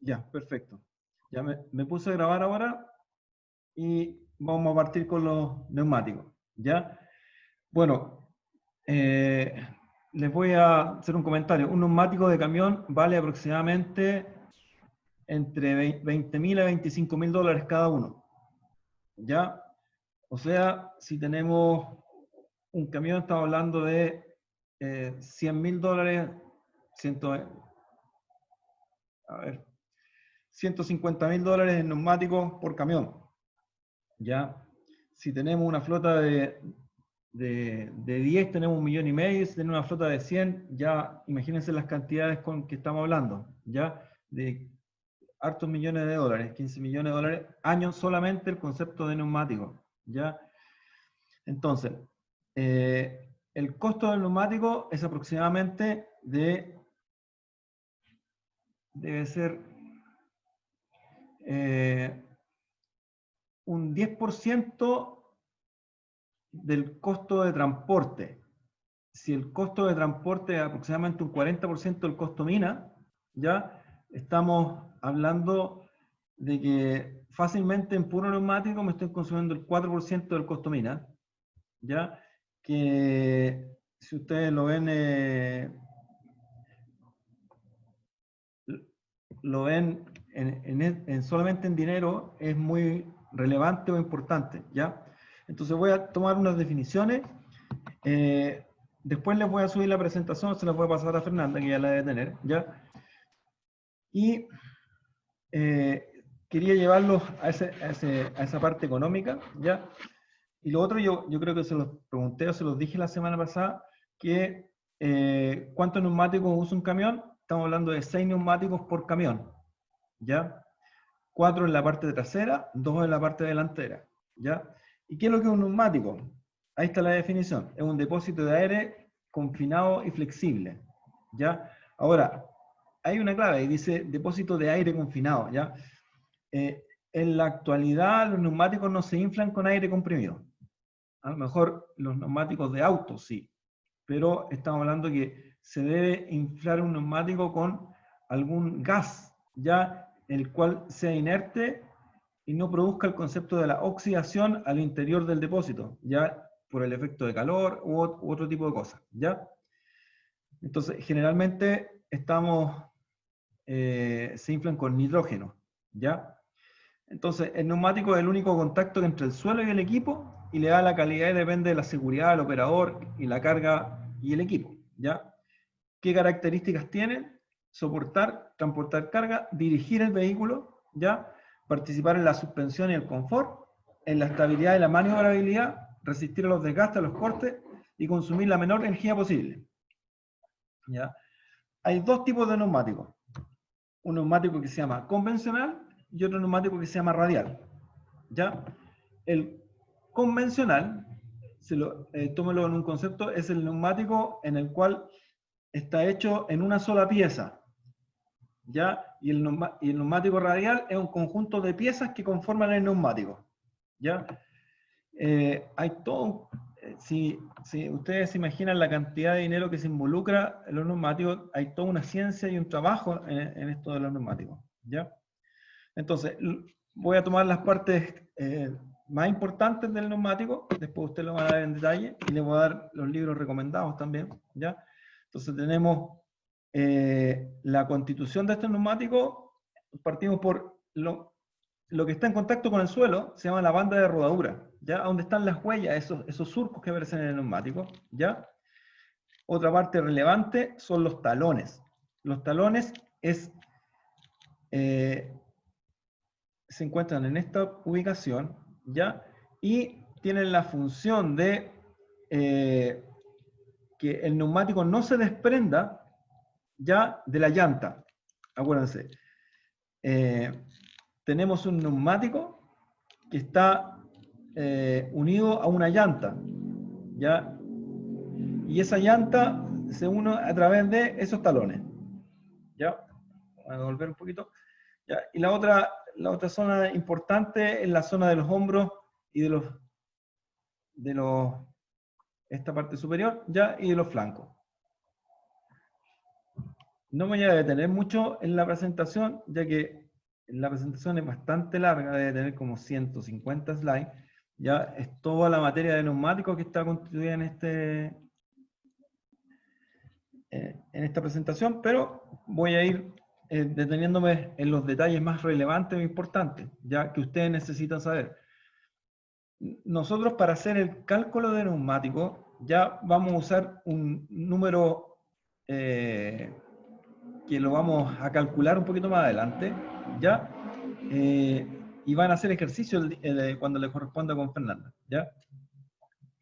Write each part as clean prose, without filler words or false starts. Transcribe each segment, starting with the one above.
Ya, perfecto. Ya me puse a grabar ahora y vamos a partir con los neumáticos. ¿Ya? Bueno, les voy a hacer un comentario. Un neumático de camión vale aproximadamente entre 20.000 a 25.000 dólares cada uno. ¿Ya? O sea, si tenemos un camión, estamos hablando de 100.000 dólares, 150.000 dólares en neumáticos por camión. ¿Ya? Si tenemos una flota de 10, tenemos 1,5 millones. Si tenemos una flota de 100, ya imagínense las cantidades con que estamos hablando, ¿ya? De hartos millones de dólares, 15 millones de dólares, años solamente el concepto de neumático, ¿ya? Entonces, el costo del neumático es aproximadamente debe ser un 10% del costo de transporte. Si el costo de transporte es aproximadamente un 40% del costo mina, ya estamos hablando de que fácilmente en puro neumático me estoy consumiendo el 4% del costo mina, ya que si ustedes lo ven solamente en dinero, es muy relevante o importante, ¿ya? Entonces voy a tomar unas definiciones. Después les voy a subir la presentación, se las voy a pasar a Fernanda, que ya la debe tener, ¿ya? Y quería llevarlos a esa parte económica, ¿ya? Y lo otro, yo creo que se los pregunté o se los dije la semana pasada, que ¿cuántos neumáticos usa un camión? Estamos hablando de 6 neumáticos por camión, ¿ya? 4 en la parte trasera, 2 en la parte delantera, ¿ya? ¿Y qué es lo que es un neumático? Ahí está la definición. Es un depósito de aire confinado y flexible, ¿ya? Ahora, hay una clave y dice depósito de aire confinado, ¿ya? En la actualidad los neumáticos no se inflan con aire comprimido. A lo mejor los neumáticos de auto sí, pero estamos hablando que se debe inflar un neumático con algún gas, ya el cual sea inerte y no produzca el concepto de la oxidación al interior del depósito, ya por el efecto de calor u otro tipo de cosas, ¿ya? Entonces, generalmente se inflan con nitrógeno, ¿ya? Entonces, el neumático es el único contacto entre el suelo y el equipo y le da la calidad y depende de la seguridad del operador y la carga y el equipo, ¿ya? ¿Qué características tienen? Soportar, transportar carga, dirigir el vehículo, ¿ya? Participar en la suspensión y el confort, en la estabilidad y la maniobrabilidad, resistir a los desgastes, a los cortes y consumir la menor energía posible, ¿ya? Hay dos tipos de neumáticos. Un neumático que se llama convencional y otro neumático que se llama radial, ¿ya? El convencional, tómelo en un concepto, es el neumático en el cual está hecho en una sola pieza, ¿ya? Y el neumático radial es un conjunto de piezas que conforman el neumático, ¿ya? Hay todo, si ustedes se imaginan la cantidad de dinero que se involucra en los neumáticos, hay toda una ciencia y un trabajo en esto de los neumáticos, ¿ya? Entonces, voy a tomar las partes más importantes del neumático, después ustedes lo van a ver en detalle, y les voy a dar los libros recomendados también, ¿ya? Entonces tenemos la constitución de este neumático, partimos por lo que está en contacto con el suelo, se llama la banda de rodadura, ¿ya? Donde están las huellas, esos surcos que aparecen en el neumático, ¿ya? Otra parte relevante son los talones. Los talones se encuentran en esta ubicación, ¿ya? Y tienen la función de que el neumático no se desprenda ya de la llanta. Acuérdense, tenemos un neumático que está unido a una llanta, ¿ya? Y esa llanta se une a través de esos talones, ¿ya? Voy a volver un poquito. ¿Ya? Y la otra zona importante es la zona de los hombros y esta parte superior, ¿ya? Y de los flancos. no me voy a detener mucho en la presentación, ya que la presentación es bastante larga, debe tener como 150 slides. Ya es toda la materia de neumáticos que está constituida en esta presentación, pero voy a ir deteniéndome en los detalles más relevantes e importantes, ya que ustedes necesitan saber. Nosotros, para hacer el cálculo de neumáticos, ya vamos a usar un número que lo vamos a calcular un poquito más adelante, ¿ya? Y van a hacer ejercicio cuando le corresponda con Fernanda, ¿ya?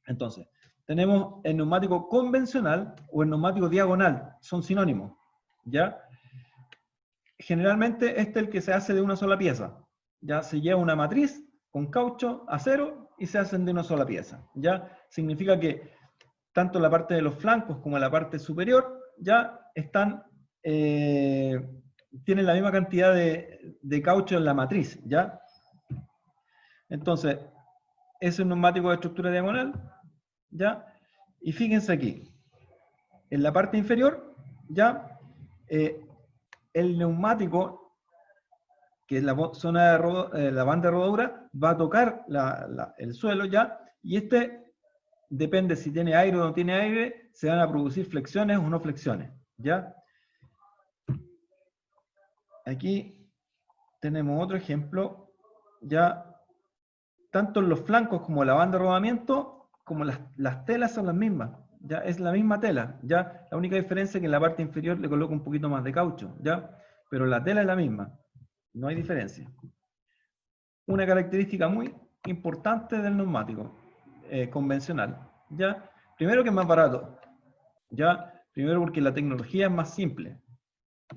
Entonces, tenemos el neumático convencional o el neumático diagonal, son sinónimos, ¿ya? Generalmente este es el que se hace de una sola pieza, ya se lleva una matriz con caucho, acero, y se hacen de una sola pieza, ¿ya? Significa que tanto la parte de los flancos como la parte superior ya están, tienen la misma cantidad de caucho en la matriz, ¿ya? Entonces, es un neumático de estructura diagonal, ¿ya? Y fíjense aquí, en la parte inferior, ya, el neumático, que es la zona de la banda de rodadura, va a tocar el suelo, ¿ya? Y depende si tiene aire o no tiene aire, se van a producir flexiones o no flexiones, ¿ya? Aquí tenemos otro ejemplo, ya tanto en los flancos como la banda de rodamiento, como las telas son las mismas, ya es la misma tela, ya la única diferencia es que en la parte inferior le coloco un poquito más de caucho, ya, pero la tela es la misma, no hay diferencia. Una característica muy importante del neumático convencional, ya, primero que es más barato, ya, primero porque la tecnología es más simple,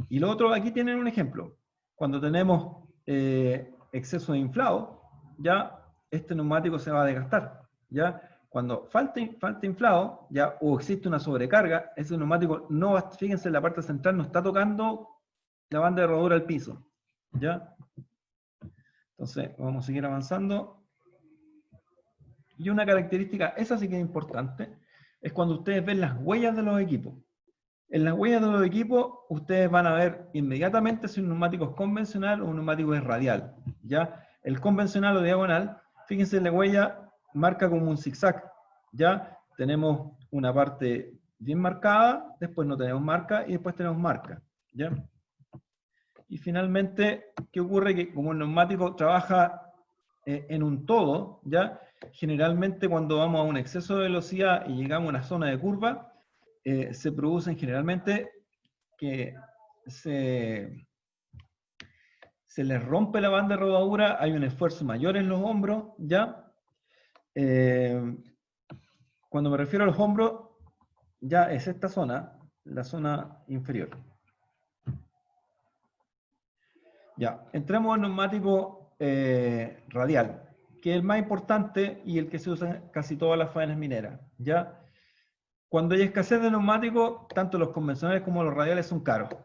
y lo otro, aquí tienen un ejemplo, cuando tenemos exceso de inflado, ya este neumático se va a desgastar, ya cuando falta inflado, ya, o existe una sobrecarga, ese neumático no va, fíjense, en la parte central no está tocando la banda de rodadura al piso, ya. Entonces, vamos a seguir avanzando. Y una característica, esa sí que es importante, es cuando ustedes ven las huellas de los equipos. En las huellas de los equipos, ustedes van a ver inmediatamente si un neumático es convencional o un neumático es radial, ¿ya? El convencional o diagonal, fíjense en la huella, marca como un zigzag, ¿ya? Tenemos una parte bien marcada, después no tenemos marca y después tenemos marca, ¿ya? Y finalmente, ¿qué ocurre? Que como el neumático trabaja en un todo, ¿ya? Generalmente cuando vamos a un exceso de velocidad y llegamos a una zona de curva, se producen generalmente que se les rompe la banda de rodadura, hay un esfuerzo mayor en los hombros, ¿ya? Cuando me refiero a los hombros, ya es esta zona, la zona inferior. Ya, entremos al neumático radial, que es el más importante y el que se usa en casi todas las faenas mineras, ¿ya? Cuando hay escasez de neumáticos, tanto los convencionales como los radiales son caros.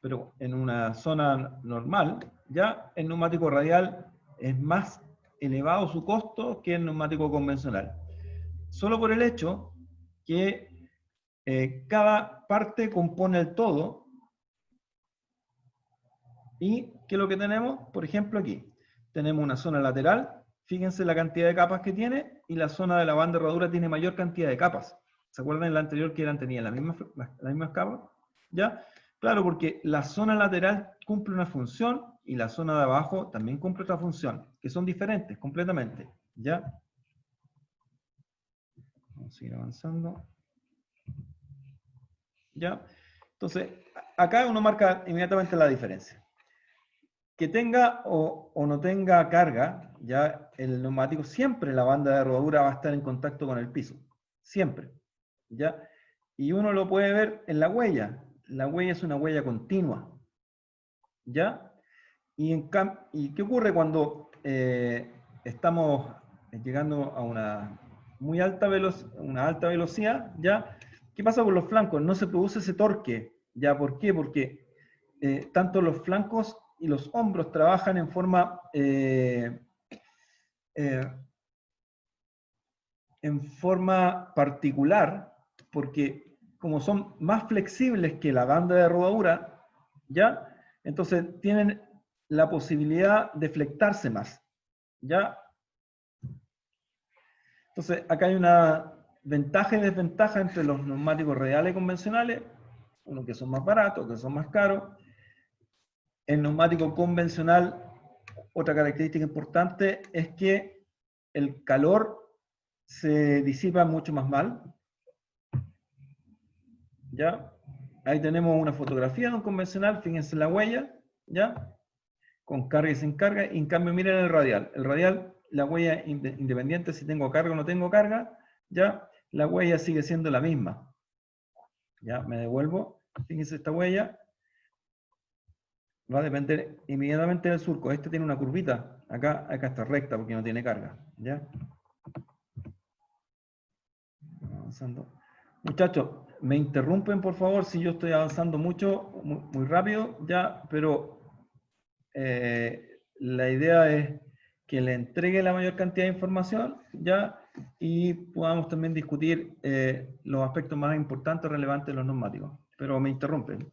Pero en una zona normal, ya el neumático radial es más elevado su costo que el neumático convencional. Solo por el hecho que cada parte compone el todo. ¿Y qué es lo que tenemos? Por ejemplo, aquí tenemos una zona lateral, fíjense la cantidad de capas que tiene, y la zona de la banda de rodadura tiene mayor cantidad de capas. ¿Se acuerdan en la anterior que tenían las mismas capas? ¿Ya? Claro, porque la zona lateral cumple una función y la zona de abajo también cumple otra función, que son diferentes completamente. ¿Ya? Vamos a seguir avanzando. ¿Ya? Entonces, acá uno marca inmediatamente la diferencia. Que tenga o no tenga carga, ya el neumático, siempre la banda de rodadura va a estar en contacto con el piso. Siempre. ¿Ya? Y uno lo puede ver en la huella. La huella es una huella continua. ¿Ya? ¿Y qué ocurre cuando estamos llegando a una alta velocidad? ¿Ya? ¿Qué pasa con los flancos? No se produce ese torque. ¿Ya? ¿Por qué? Porque tanto los flancos y los hombros trabajan en forma particular, porque como son más flexibles que la banda de rodadura, ¿ya? Entonces tienen la posibilidad de flectarse más, ¿ya? Entonces acá hay una ventaja y desventaja entre los neumáticos radiales y convencionales, unos que son más baratos, que son más caros. El neumático convencional, otra característica importante es que el calor se disipa mucho más mal, ¿ya? Ahí tenemos una fotografía de un convencional, fíjense en la huella, ¿ya? Con carga y sin carga, y en cambio miren el radial. El radial, la huella independiente si tengo carga o no tengo carga, ¿ya? La huella sigue siendo la misma. Ya, me devuelvo, fíjense esta huella, va a depender inmediatamente del surco. Este tiene una curvita, acá está recta porque no tiene carga, ¿ya? Avanzando. Muchachos, me interrumpen por favor si yo estoy avanzando mucho, muy rápido, ya, pero la idea es que le entregue la mayor cantidad de información, ya, y podamos también discutir los aspectos más importantes, relevantes de los neumáticos. Pero me interrumpen.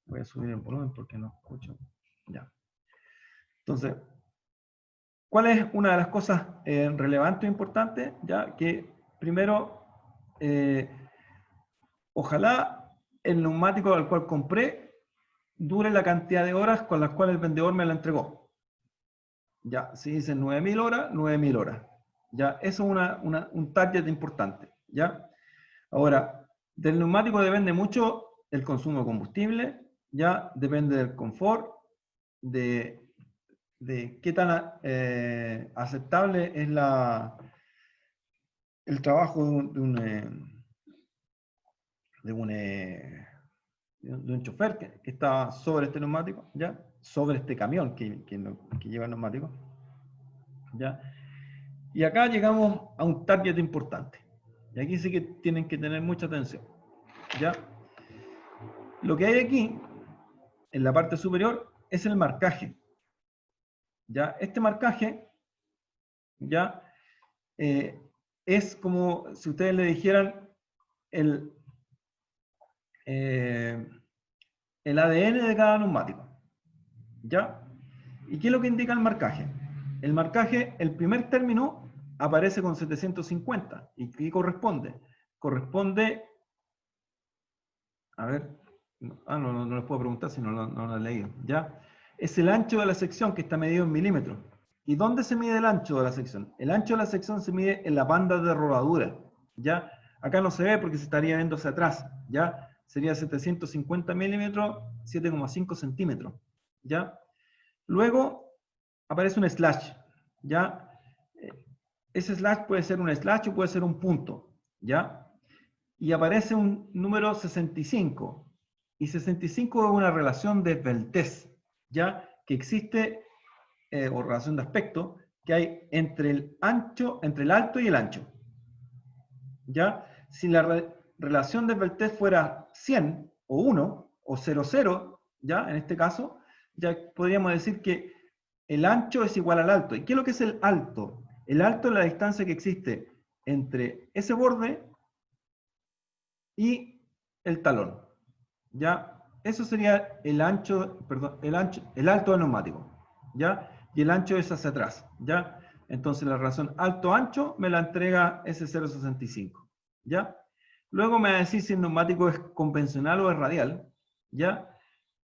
Voy a subir el volumen porque no escucho. Ya. Entonces, ¿cuál es una de las cosas relevantes e importantes? Ya que primero, ojalá el neumático al cual compré dure la cantidad de horas con las cuales el vendedor me la entregó. Ya, si dicen 9.000 horas, 9.000 horas. Ya, eso es un target importante. Ya, ahora, del neumático depende mucho el consumo de combustible, ya depende del confort, de qué tan aceptable es el trabajo de un chofer que está sobre este neumático, ¿ya? Sobre este camión que lleva el neumático, ¿ya? Y acá llegamos a un target importante. Y aquí sí que tienen que tener mucha atención, ¿ya? Lo que hay aquí, en la parte superior, es el marcaje. ¿Ya? Este marcaje, ¿ya? Es como si ustedes le dijeran el ADN de cada neumático. ¿Ya? ¿Y qué es lo que indica el marcaje? El marcaje, el primer término, aparece con 750. ¿Y qué corresponde? Corresponde, a ver, no les puedo preguntar si no lo he leído. ¿Ya? Es el ancho de la sección que está medido en milímetros. ¿Y dónde se mide el ancho de la sección? El ancho de la sección se mide en la banda de rodadura. ¿Ya? Acá no se ve porque se estaría viendo hacia atrás. ¿Ya? Sería 750 milímetros, 7,5 centímetros. ¿Ya? Luego aparece un slash. ¿Ya? Ese slash puede ser un slash o puede ser un punto. ¿Ya? Y aparece un número 65. Y 65 es una relación de esbeltez, ¿ya? Que existe, o relación de aspecto, que hay entre el alto y el ancho. ¿Ya? Si la relación de esbeltez fuera 100 o 1 o 0,0, ¿ya? En este caso, ya podríamos decir que el ancho es igual al alto. ¿Y qué es lo que es el alto? El alto es la distancia que existe entre ese borde y el talón. ¿Ya? Eso sería el ancho, perdón, el alto del neumático. ¿Ya? Y el ancho es hacia atrás. ¿Ya? Entonces la relación alto-ancho me la entrega ese 0,65. ¿Ya? Luego me va a decir si el neumático es convencional o es radial. ¿Ya?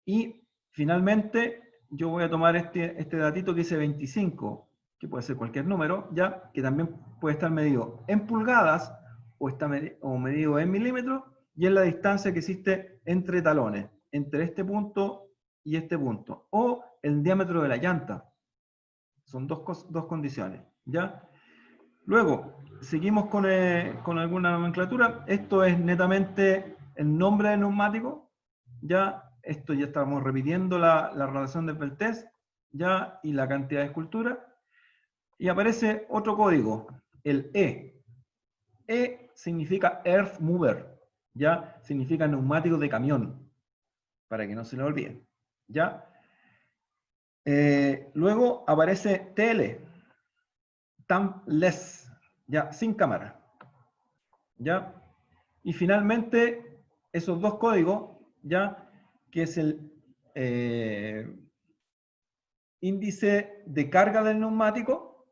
Y finalmente yo voy a tomar este datito que dice 25, que puede ser cualquier número, ¿ya? Que también puede estar medido en pulgadas o medido en milímetros, y es la distancia que existe entre talones, entre este punto y este punto, o el diámetro de la llanta. Son dos condiciones, ¿ya? Luego, seguimos con alguna nomenclatura. Esto es netamente el nombre del neumático, ¿ya? Esto ya estamos repitiendo la relación de Peltez, ¿ya? Y la cantidad de escultura. Y aparece otro código, el E. E significa Earth Mover, ¿ya? Significa neumático de camión, para que no se lo olviden, ¿ya? Luego aparece TL, Tankless, ¿ya? Sin cámara, ¿ya? Y finalmente, esos dos códigos, ya, que es el índice de carga del neumático,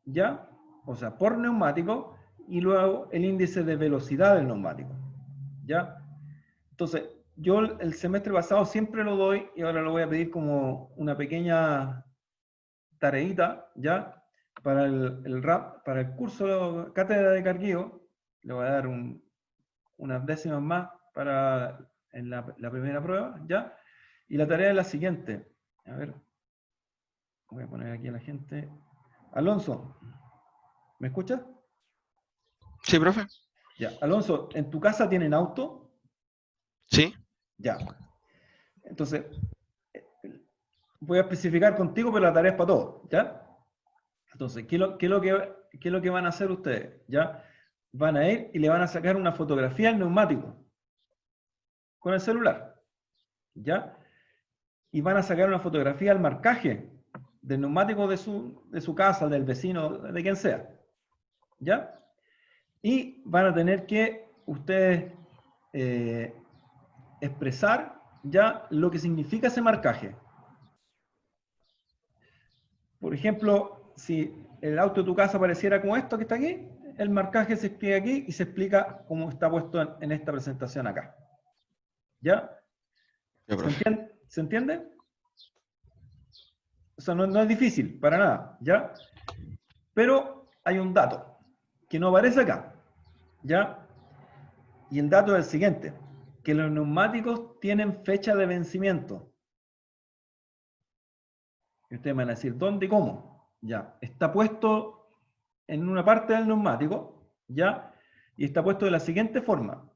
ya, o sea, por neumático, y luego el índice de velocidad del neumático, ya. Entonces, yo el semestre pasado siempre lo doy y ahora lo voy a pedir como una pequeña tareita, ya, para el RAP, para el curso Cátedra de Carguío. Le voy a dar unas décimas más para en la primera prueba, ya. Y la tarea es la siguiente. A ver, voy a poner aquí a la gente. Alonso, ¿me escuchas? Sí, profe. Ya. Alonso, ¿en tu casa tienen auto? Sí. Ya. Entonces, voy a especificar contigo, pero la tarea es para todos, ¿ya? Entonces, ¿qué es lo que van a hacer ustedes? ¿Ya? Van a ir y le van a sacar una fotografía al neumático con el celular, ¿ya? Y van a sacar una fotografía al marcaje del neumático de su casa, del vecino, de quien sea, ¿ya? Y van a tener que ustedes expresar ya lo que significa ese marcaje. Por ejemplo, si el auto de tu casa pareciera como esto que está aquí, el marcaje se escribe aquí y se explica cómo está puesto en esta presentación acá. ¿Ya? Ya, profe. ¿Se entiende? O sea, no es difícil, para nada, ¿ya? Pero hay un dato que no aparece acá, ¿ya? Y el dato es el siguiente, que los neumáticos tienen fecha de vencimiento. Y ustedes me van a decir, ¿dónde y cómo? Ya, está puesto en una parte del neumático, ¿ya? Y está puesto de la siguiente forma.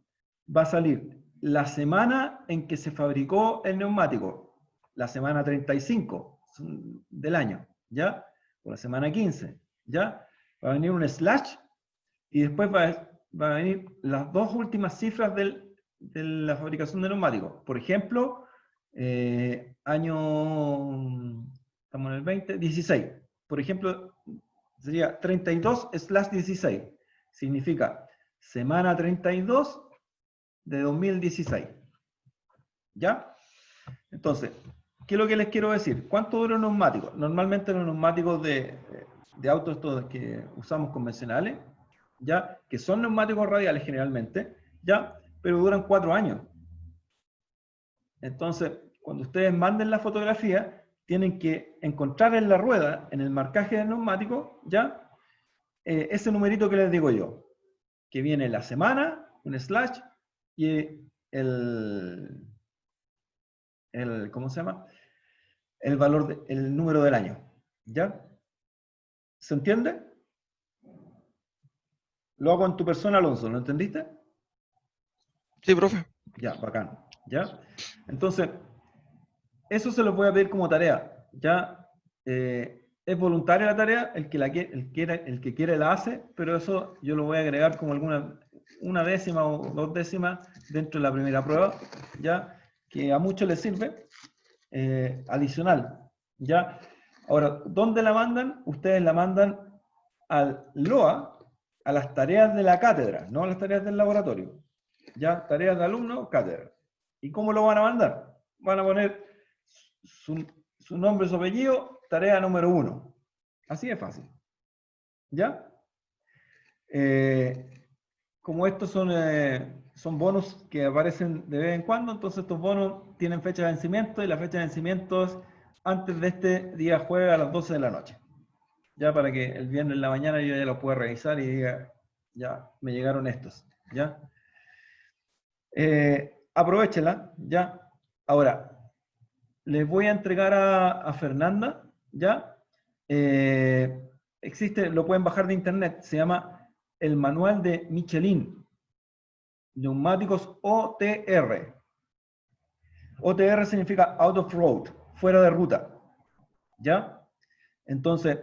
Va a salir la semana en que se fabricó el neumático, la semana 35 del año, ¿ya? O la semana 15, ¿ya? Va a venir un slash y después va a venir las dos últimas cifras de la fabricación del neumático. Por ejemplo, año, estamos en el 20, 16. Por ejemplo, sería 32/16. Significa semana 32 de 2016. ¿Ya? Entonces, ¿qué es lo que les quiero decir? ¿Cuánto dura un neumático? Normalmente los neumáticos de autos estos que usamos convencionales, ¿ya? Que son neumáticos radiales generalmente, ¿ya? Pero duran 4 años. Entonces, cuando ustedes manden la fotografía, tienen que encontrar en la rueda, en el marcaje del neumático, ¿ya? Ese numerito que les digo yo, que viene la semana, un slash, y ¿cómo se llama? El valor, el número del año, ¿ya? ¿Se entiende? Lo hago en tu persona, Alonso, ¿lo entendiste? Sí, profe. Ya, bacán, ¿ya? Entonces, eso se lo voy a pedir como tarea, ¿ya? Es voluntaria la tarea, el que quiere la hace, pero eso yo lo voy a agregar como una décima o 2 décimas dentro de la primera prueba, ¿ya? Que a muchos les sirve, adicional, ¿ya? Ahora, ¿dónde la mandan? Ustedes la mandan al LOA, a las tareas de la cátedra, no a las tareas del laboratorio, ¿ya? Tareas de alumno, cátedra. ¿Y cómo lo van a mandar? Van a poner su nombre, su apellido, tarea número 1. Así de fácil. ¿Ya? Como estos son bonos que aparecen de vez en cuando, entonces estos bonos tienen fecha de vencimiento y la fecha de vencimiento es antes de este día jueves a las 12 de la noche. Ya para que el viernes en la mañana yo ya lo pueda revisar y diga, ya me llegaron estos. ¿Ya? Aprovechenla, ¿ya? Ahora, les voy a entregar a Fernanda, ¿ya? Existe, lo pueden bajar de internet, se llama el manual de Michelin, neumáticos OTR. OTR significa out of road, fuera de ruta, ¿ya? Entonces,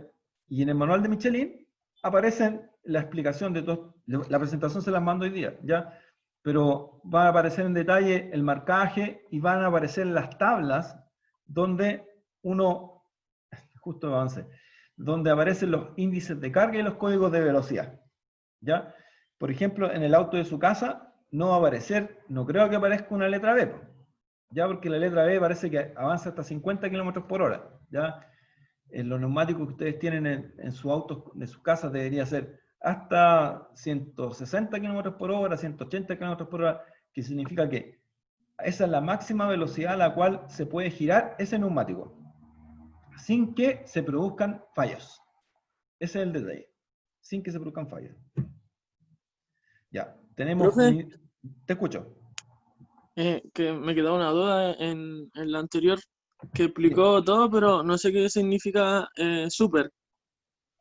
y en el manual de Michelin aparecen la explicación de todo, la presentación se las mando hoy día, ¿ya? Pero va a aparecer en detalle el marcaje y van a aparecer las tablas donde uno, justo avance, donde aparecen los índices de carga y los códigos de velocidad, ¿ya? Por ejemplo, en el auto de su casa no va a aparecer, no creo que aparezca una letra B, ya, porque la letra B parece que avanza hasta 50 kilómetros por hora, ya. En los neumáticos que ustedes tienen en sus autos, de sus casas, debería ser hasta 160 kilómetros por hora, 180 kilómetros por hora, que significa que esa es la máxima velocidad a la cual se puede girar ese neumático, sin que se produzcan fallos. Ese es el detalle, sin que se produzcan fallos. Ya, tenemos... Profe, te escucho. que me quedaba una duda en la anterior, que explicó todo, pero no sé qué significa super.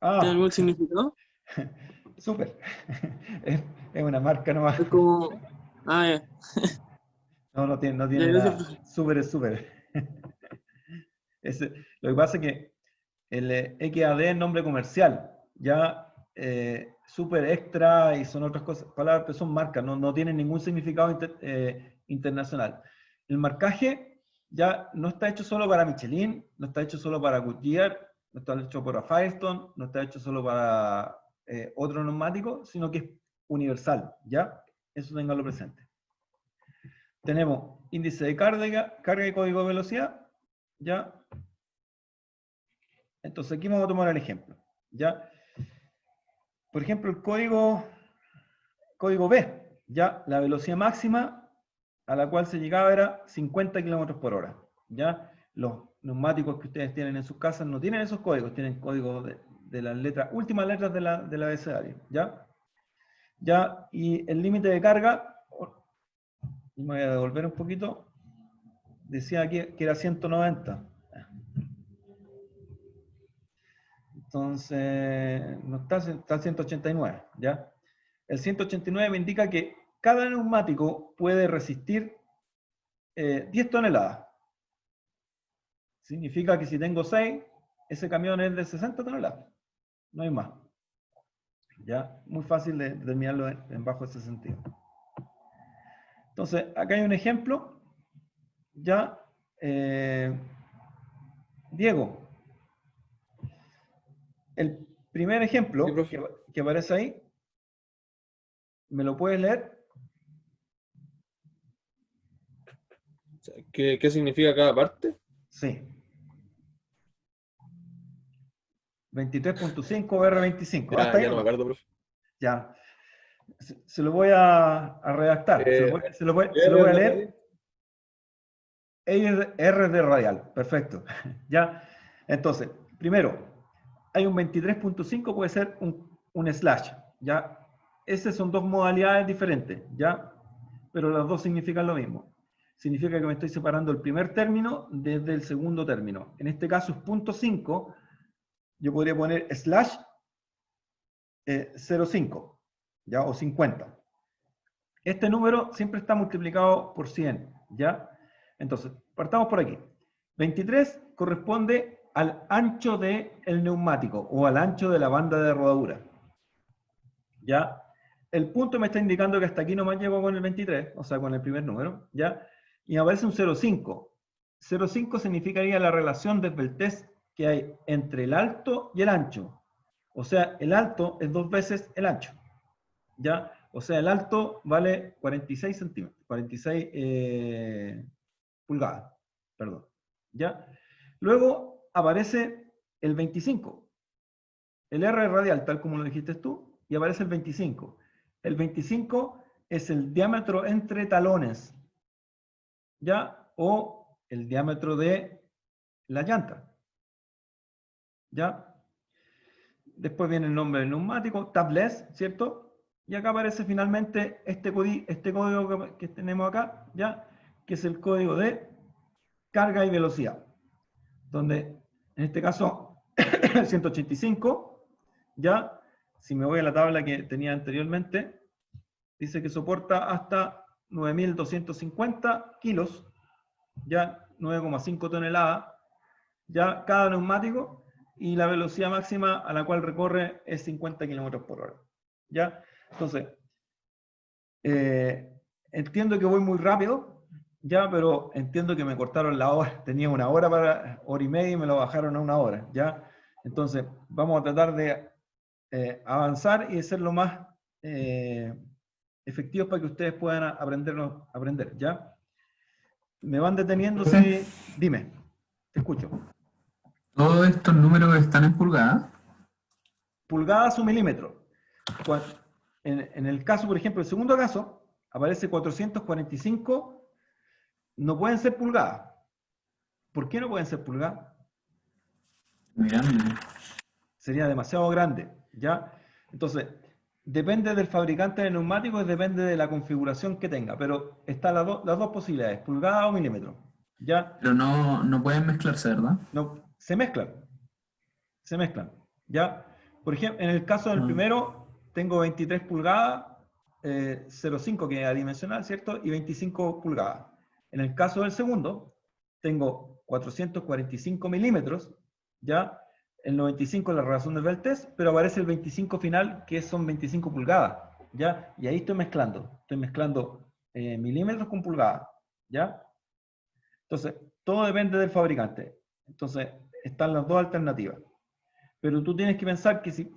¿Tiene algún significado? Súper. Es una marca nomás. Es como... Ah, ya. No tiene Ya, nada. gracias, profe. Súper es súper. Lo que pasa es que el XAD es nombre comercial. Ya Super Extra y son otras cosas, palabras que son marcas, no tienen ningún significado internacional. El marcaje ya no está hecho solo para Michelin, no está hecho solo para Goodyear, no está hecho para Firestone, no está hecho solo para otro neumático, sino que es universal, ¿ya? Eso ténganlo presente. Tenemos índice de carga y código de velocidad, ¿ya? Entonces aquí vamos a tomar el ejemplo, ¿ya? Por ejemplo, el código B, ¿ya? La velocidad máxima a la cual se llegaba era 50 kilómetros por hora, ¿ya? Los neumáticos que ustedes tienen en sus casas no tienen esos códigos, tienen códigos de las letras, últimas letras del abecedario, ¿ya? ¿Ya? Y el límite de carga, me voy a devolver un poquito, decía aquí que era 190. Entonces, no está el 189, ¿ya? El 189 me indica que cada neumático puede resistir 10 toneladas. Significa que si tengo 6, ese camión es de 60 toneladas. No hay más. ¿Ya? Muy fácil de determinarlo en bajo ese sentido. Entonces, acá hay un ejemplo. Ya, Diego, el primer ejemplo Sí, que aparece ahí, ¿me lo puedes leer? ¿Qué significa cada parte? Sí. 23.5 R25. Ya, Hasta ahí ya no me nomás. acuerdo, profe. Ya. Se lo voy a redactar. Se lo voy a leer. R de radial. Perfecto. Ya. Entonces, primero, hay un 23.5, puede ser un slash. Ya. Esas son dos modalidades diferentes. Ya. Pero las dos significan lo mismo. Significa que me estoy separando el primer término desde el segundo término. En este caso es punto 5. Yo podría poner slash 0,5, ¿ya? O 50. Este número siempre está multiplicado por 100, ¿ya? Entonces, partamos por aquí. 23 corresponde al ancho del neumático o al ancho de la banda de rodadura, ¿ya? El punto me está indicando que hasta aquí nomás llego con el 23, o sea, con el primer número, ¿ya? Y me aparece un 0,5. 0,5 significaría la relación de peltés que hay entre el alto y el ancho. O sea, el alto es 2 veces el ancho, ¿ya? O sea, el alto vale 46 centímetros, 46 pulgadas, perdón, ¿ya? Luego aparece el 25, el R radial, tal como lo dijiste tú, y aparece el 25. El 25 es el diámetro entre talones, ¿ya? O el diámetro de la llanta, ¿ya? Después viene el nombre del neumático, tabless, ¿cierto? Y acá aparece finalmente este código que tenemos acá, ¿ya? Que es el código de carga y velocidad. Donde, en este caso, 185, ¿ya? Si me voy a la tabla que tenía anteriormente, dice que soporta hasta 9.250 kilos, ya 9,5 toneladas, ya cada neumático, y la velocidad máxima a la cual recorre es 50 kilómetros por hora. ¿Ya? Entonces, entiendo que voy muy rápido, ya, pero entiendo que me cortaron la hora. Tenía una hora y media y me lo bajaron a una hora, ¿ya? Entonces, vamos a tratar de avanzar y de ser lo más efectivos para que ustedes puedan aprender, ¿ya? Me van deteniendo si... Dime, te escucho. ¿Todos estos números están en pulgadas? Pulgadas o milímetros. En el caso, por ejemplo, el segundo caso, aparece 445, no pueden ser pulgadas. ¿Por qué no pueden ser pulgadas? Mirando. Sería demasiado grande, ¿ya? Entonces, depende del fabricante de neumáticos, depende de la configuración que tenga, pero están las dos posibilidades, pulgada o milímetro, ¿ya? Pero no pueden mezclarse, ¿verdad? No, se mezclan, ¿ya? Por ejemplo, en el caso del primero, tengo 23 pulgadas, 0,5 que es adimensional, ¿cierto? Y 25 pulgadas. En el caso del segundo, tengo 445 milímetros, ¿ya? El 95 es la relación de Beltès, pero aparece el 25 final, que son 25 pulgadas, ¿ya? Y ahí estoy mezclando milímetros con pulgadas, ¿ya? Entonces, todo depende del fabricante. Entonces, están las dos alternativas. Pero tú tienes que pensar que si,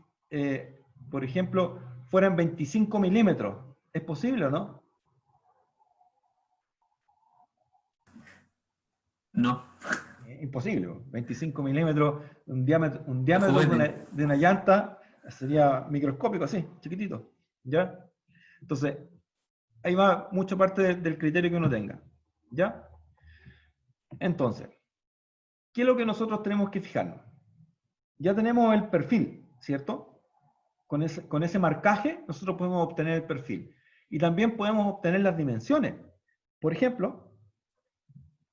por ejemplo, fueran 25 milímetros, ¿es posible o no? No. Imposible. 25 milímetros, un diámetro de una llanta sería microscópico, así, chiquitito. ¿Ya? Entonces, ahí va mucha parte del criterio que uno tenga. ¿Ya? Entonces, ¿qué es lo que nosotros tenemos que fijarnos? Ya tenemos el perfil, ¿cierto? Con ese marcaje nosotros podemos obtener el perfil. Y también podemos obtener las dimensiones. Por ejemplo,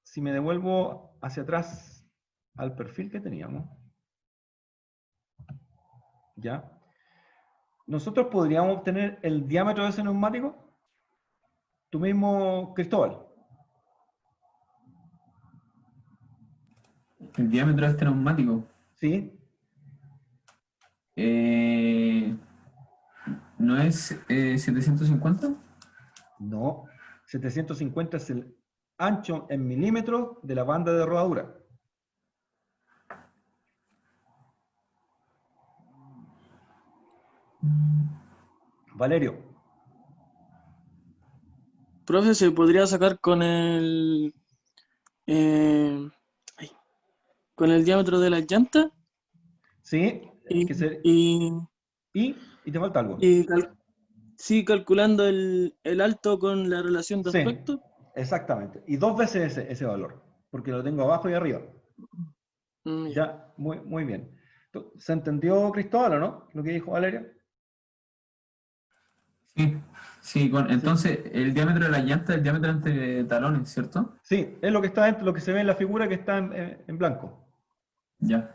si me devuelvo hacia atrás al perfil que teníamos, ¿ya? Nosotros podríamos obtener el diámetro de ese neumático. Tú mismo, Cristóbal. El diámetro de este neumático. ¿Sí? ¿No es 750? No. 750 es el ancho en milímetros de la banda de rodadura. Valerio. Profe, ¿se podría sacar con con el diámetro de las llantas? Sí. Y te falta algo. Sí, calculando el alto con la relación de Sí, aspecto. exactamente. Y 2 veces ese valor, porque lo tengo abajo y arriba. Ya, muy bien. ¿Se entendió, Cristóbal, o no? Lo que dijo Valeria. Sí, entonces el diámetro de la llanta es el diámetro entre talones, ¿cierto? Sí, es lo que está dentro, lo que se ve en la figura que está en blanco. Ya.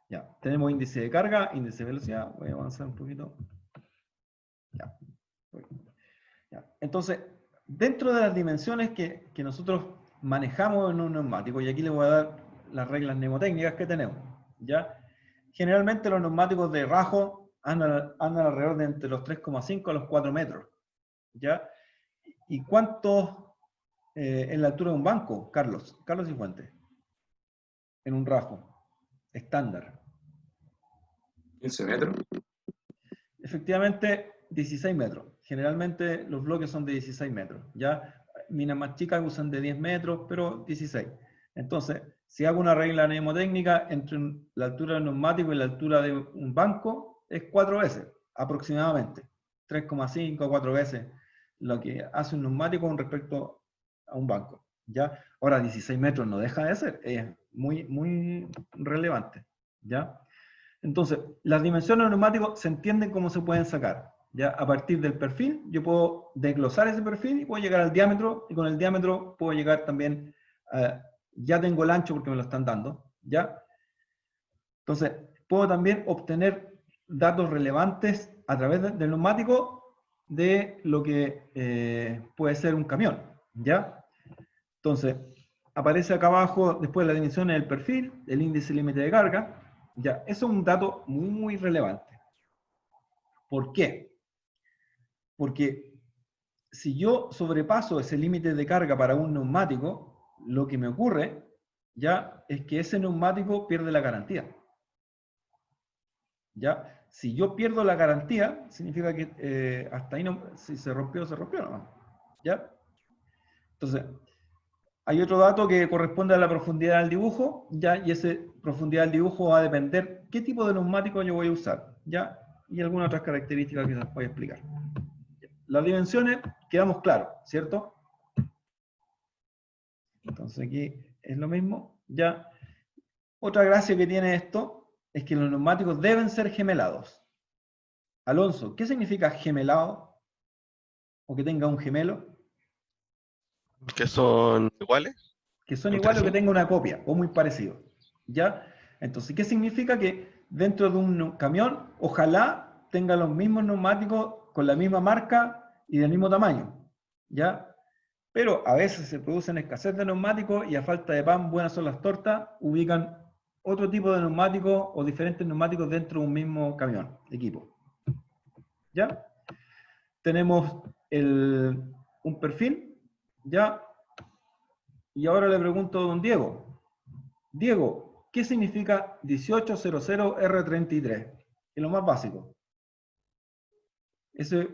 Ya, tenemos índice de carga, índice de velocidad. Voy a avanzar un poquito. Ya. Ya. Entonces, dentro de las dimensiones que nosotros manejamos en un neumático, y aquí les voy a dar las reglas mnemotécnicas que tenemos, ¿ya? Generalmente los neumáticos de rajo andan alrededor de entre los 3,5 a los 4 metros, ¿ya? ¿Y cuánto en la altura de un banco, Carlos? Carlos Cifuentes, en un rajo estándar. 15 metros. Efectivamente, 16 metros. Generalmente los bloques son de 16 metros. Ya minas más chicas usan de 10 metros, pero 16. Entonces, si hago una regla mnemotécnica entre la altura del neumático y la altura de un banco, es 4 veces, aproximadamente. 3,5 a 4 veces lo que hace un neumático con respecto a un banco. ¿Ya? Ahora, 16 metros no deja de ser, es muy relevante. ¿Ya? Entonces, las dimensiones del neumático se entienden cómo se pueden sacar. Ya a partir del perfil, yo puedo desglosar ese perfil y puedo llegar al diámetro, y con el diámetro puedo llegar también, ya tengo el ancho porque me lo están dando, ¿ya? Entonces, puedo también obtener datos relevantes a través del neumático de lo que puede ser un camión, ¿ya? Entonces, aparece acá abajo, después de la dimensión del perfil, el índice límite de carga. Ya, eso es un dato muy relevante. ¿Por qué? Porque si yo sobrepaso ese límite de carga para un neumático, lo que me ocurre ya es que ese neumático pierde la garantía. ¿Ya? Si yo pierdo la garantía, significa que hasta ahí no, si se rompió nomás. ¿Ya? Entonces, hay otro dato que corresponde a la profundidad del dibujo, ¿ya? Y esa profundidad del dibujo va a depender qué tipo de neumático yo voy a usar, ¿ya? Y algunas otras características que les voy a explicar. Las dimensiones, quedamos claros, ¿cierto? Entonces aquí es lo mismo, ¿ya? Otra gracia que tiene esto es que los neumáticos deben ser gemelados. Alonso, ¿qué significa gemelado? ¿O que tenga un gemelo? ¿Que son iguales? Que son ¿Entre iguales o que sí? tenga una copia, o muy parecido. ¿Ya? Entonces, ¿qué significa? Que dentro de un camión, ojalá tenga los mismos neumáticos con la misma marca y del mismo tamaño. ¿Ya? Pero a veces se producen escasez de neumáticos y a falta de pan, buenas son las tortas, ubican otro tipo de neumáticos o diferentes neumáticos dentro de un mismo camión, equipo. ¿Ya? Tenemos un perfil, ¿ya? Y ahora le pregunto a don Diego. Diego, ¿qué significa 1800R33? Es lo más básico. Ese,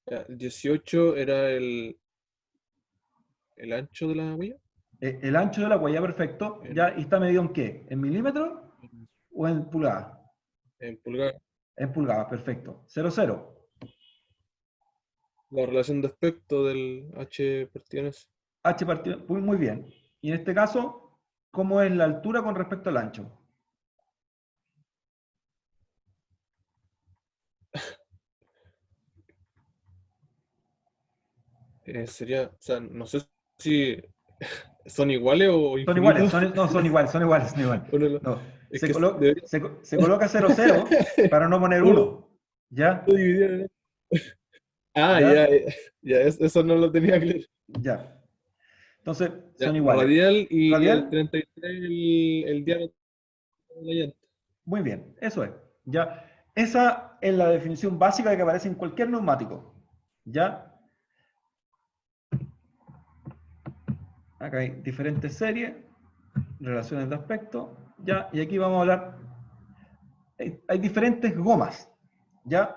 El 18 era el ancho de la huella. el ancho de la huella, perfecto. ¿Ya? ¿Y está medido en qué? ¿En milímetros o en pulgadas? En pulgada. En pulgadas, perfecto. 00. La relación de aspecto del H partido en S. H partido, muy bien. Y en este caso, ¿cómo es la altura con respecto al ancho? Sería, o sea, no sé si son iguales o Son iguales, infinitos. no, son iguales, son iguales, son iguales. Uno lo- No, es se, que colo- debería se coloca 00 para no poner uno 1. ¿Ya? dividir en... Ah, ¿Ya? ya, ya, eso no lo tenía claro. Ya. Entonces, Ya, son iguales. radial y el Radial, 33 el diámetro de la llanta. muy bien, eso es. ¿Ya? Esa es la definición básica que aparece en cualquier neumático. ¿Ya? Acá hay diferentes series, relaciones de aspecto. ¿Ya? Y aquí vamos a hablar. Hay diferentes gomas. ¿Ya?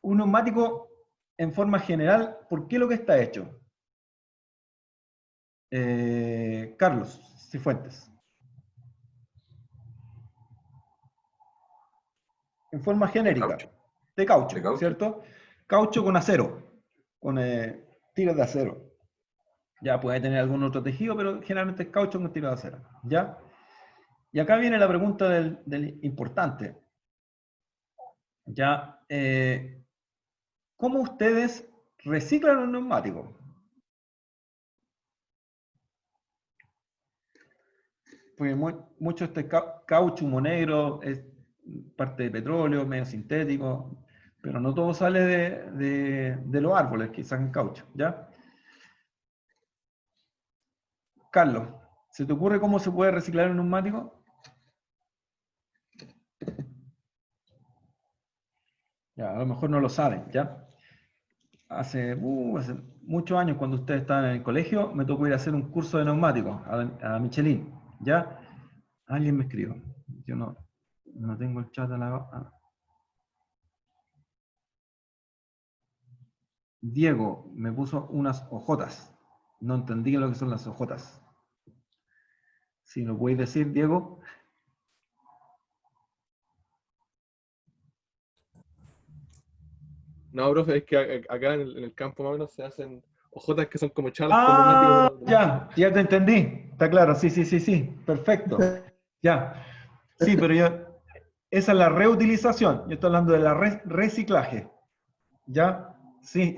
Un neumático, en forma general, ¿por qué lo que está hecho? Carlos Cifuentes. En forma genérica. caucho. De caucho, De caucho. ¿cierto? Caucho con acero, con tiras de acero. Ya puede tener algún otro tejido, pero generalmente es caucho con tiras de acero. ¿Ya? Y acá viene la pregunta del importante. ¿Ya? ¿Cómo ustedes reciclan un neumático? Porque mucho este caucho humo negro es parte de petróleo, medio sintético, pero no todo sale de los árboles que sacan caucho, ¿ya? Carlos, ¿se te ocurre cómo se puede reciclar un neumático? Ya, a lo mejor no lo saben, ¿ya? Hace muchos años, cuando ustedes estaban en el colegio, me tocó ir a hacer un curso de neumáticos a Michelin, ¿ya? Alguien me escribió. Yo no tengo el chat a la... Diego me puso unas ojotas. No entendí lo que son las ojotas. Si lo podéis decir, Diego. No, profe, es que acá en el campo más o menos se hacen ojotas que son como charcos Ah, neumáticos. ya te entendí. Está claro, sí. Perfecto. Ya. Sí, pero esa es la reutilización. Yo estoy hablando de la reciclaje. ¿Ya? Sí.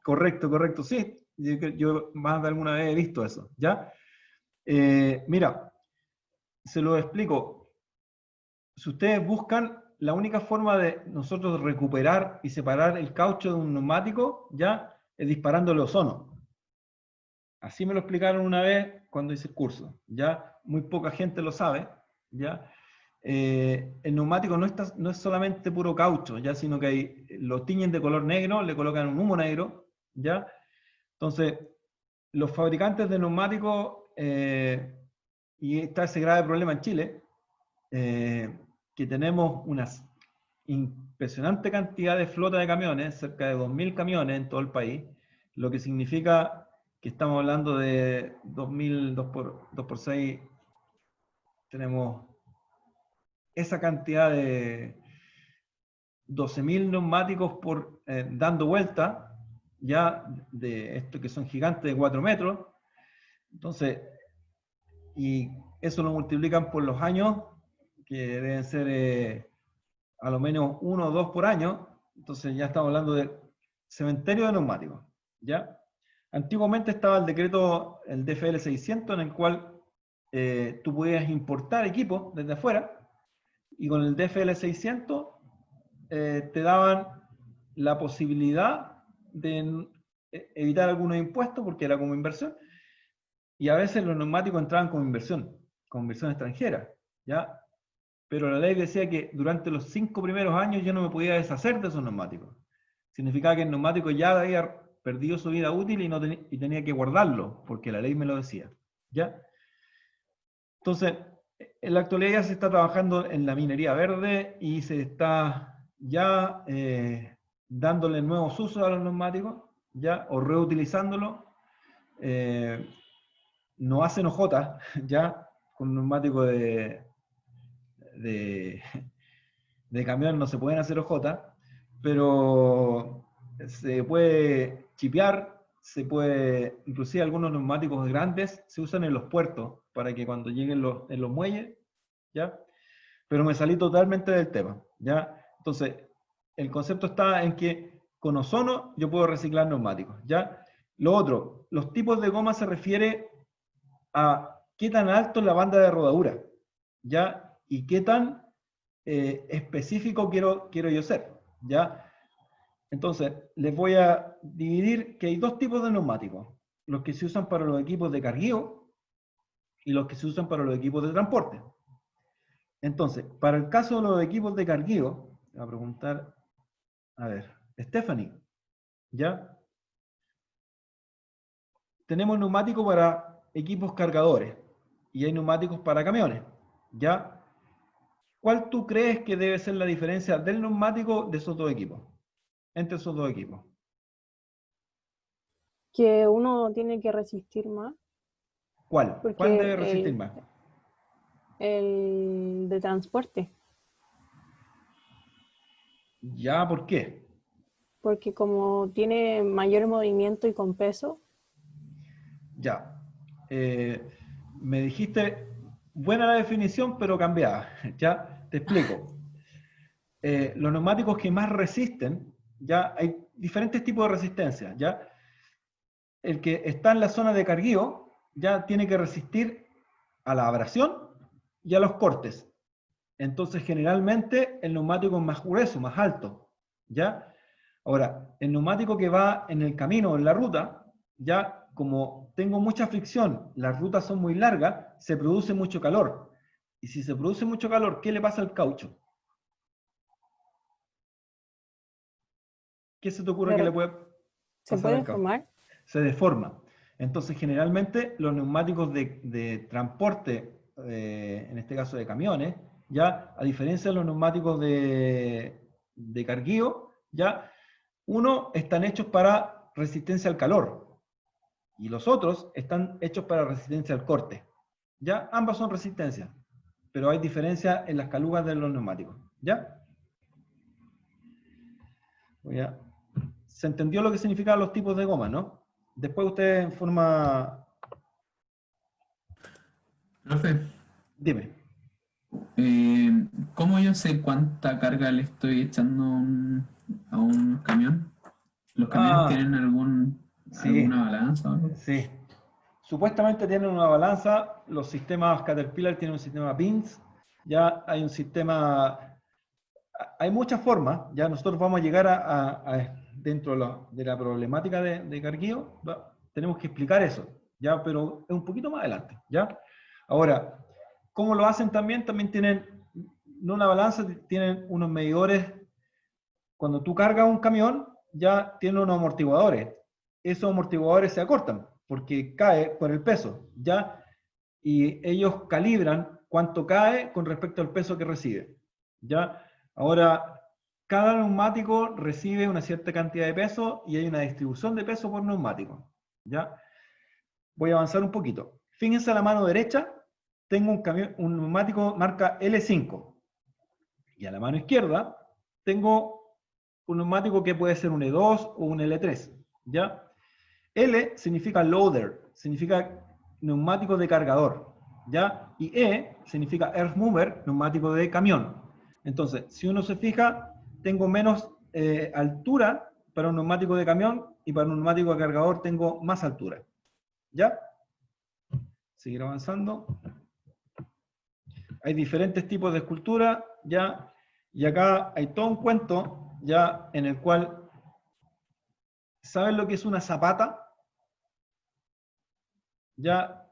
Correcto. Sí. Yo más de alguna vez he visto eso. ¿Ya? Mira, se lo explico. Si ustedes buscan, la única forma de nosotros recuperar y separar el caucho de un neumático, ¿ya? Es disparándole ozono. Así me lo explicaron una vez cuando hice el curso, ¿ya? Muy poca gente lo sabe, ¿ya? El neumático no es solamente puro caucho, ¿ya? Sino que lo tiñen de color negro, le colocan un humo negro, ¿ya? Entonces, los fabricantes de neumáticos, y está ese grave problema en Chile, que tenemos una impresionante cantidad de flota de camiones, cerca de 2.000 camiones en todo el país, lo que significa que estamos hablando de 2.000, 2 por 6, tenemos esa cantidad de 12.000 neumáticos dando vuelta, ya de estos que son gigantes de 4 metros. Entonces, y eso lo multiplican por los años, que deben ser a lo menos 1 o 2 por año. Entonces ya estamos hablando de cementerio de neumáticos, ¿ya? Antiguamente estaba el decreto, el DFL 600, en el cual tú podías importar equipos desde afuera, y con el DFL 600 te daban la posibilidad de evitar algunos impuestos, porque era como inversión, y a veces los neumáticos entraban como inversión extranjera, ¿ya? Pero la ley decía que durante los 5 primeros años yo no me podía deshacer de esos neumáticos. Significaba que el neumático ya había perdido su vida útil y tenía que guardarlo, porque la ley me lo decía, ¿ya? Entonces, en la actualidad ya se está trabajando en la minería verde y se está ya dándole nuevos usos a los neumáticos, ¿ya? O reutilizándolos. No hacen hojotas, ya, con neumáticos de camión no se pueden hacer hojotas, pero se puede chipear, inclusive algunos neumáticos grandes se usan en los puertos para que cuando lleguen en los muelles, ¿ya? Pero me salí totalmente del tema, ¿ya? Entonces, el concepto está en que con ozono yo puedo reciclar neumáticos, ¿ya? Lo otro, los tipos de goma se refiere a qué tan alto es la banda de rodadura, ¿ya? Y qué tan específico quiero yo ser, ¿ya? Entonces, les voy a dividir que hay 2 tipos de neumáticos, los que se usan para los equipos de carguío y los que se usan para los equipos de transporte. Entonces, para el caso de los equipos de carguío, voy a preguntar, a ver, Stephanie, ¿ya? Tenemos neumáticos para equipos cargadores y hay neumáticos para camiones, ¿ya? ¿Cuál tú crees que debe ser la diferencia del neumático de esos 2 equipos? Entre esos 2 equipos. Que uno tiene que resistir más. ¿Cuál? ¿Cuál debe resistir más? El de transporte. ¿Ya? ¿Por qué? Porque como tiene mayor movimiento y con peso. Ya. Me dijiste, buena la definición, pero cambiada. Ya, te explico. Los neumáticos que más resisten, ya hay diferentes tipos de resistencia, ya. El que está en la zona de carguío, ya tiene que resistir a la abrasión y a los cortes. Entonces, generalmente, el neumático es más grueso, más alto, ¿ya? Ahora, el neumático que va en el camino, en la ruta, ya como tengo mucha fricción, las rutas son muy largas, se produce mucho calor. Y si se produce mucho calor, ¿qué le pasa al caucho? ¿Qué se te ocurre que le puede pasar ¿Se puede al caucho? deformar? Se deforma. Entonces, generalmente, los neumáticos de transporte, en este caso de camiones, ya, a diferencia de los neumáticos de carguío, ya, uno están hechos para resistencia al calor y los otros están hechos para resistencia al corte. Ya, ambas son resistencias, pero hay diferencia en las calugas de los neumáticos. ¿Ya? Se entendió lo que significaban los tipos de goma, ¿no? Después usted en forma... Profe, Dime. ¿cómo yo sé cuánta carga le estoy echando a un camión? ¿Los camiones tienen alguna balanza o algo? Sí. Supuestamente tienen una balanza, los sistemas Caterpillar tienen un sistema PINS, ya hay un sistema... Hay muchas formas, ya nosotros vamos a llegar dentro de la problemática de carguío, tenemos que explicar eso, ya, pero es un poquito más adelante, ya. Ahora, ¿cómo lo hacen también? También tienen, no una balanza, tienen unos medidores. Cuando tú cargas un camión, ya tiene unos amortiguadores. Esos amortiguadores se acortan, porque cae por el peso, ya, y ellos calibran cuánto cae con respecto al peso que recibe. ¿ya? Ahora, cada neumático recibe una cierta cantidad de peso y hay una distribución de peso por neumático, ¿ya? Voy a avanzar un poquito. Fíjense a la mano derecha, tengo un neumático marca L5. Y a la mano izquierda, tengo un neumático que puede ser un E2 o un L3, ¿ya? L significa loader, significa neumático de cargador, ¿ya? Y E significa earth mover, neumático de camión. Entonces, si uno se fija, tengo menos altura para un neumático de camión y para un neumático de cargador tengo más altura, ¿ya? Seguir avanzando. Hay diferentes tipos de escultura, ¿ya? Y acá hay todo un cuento, ¿ya? En el cual, ¿saben lo que es una zapata? Ya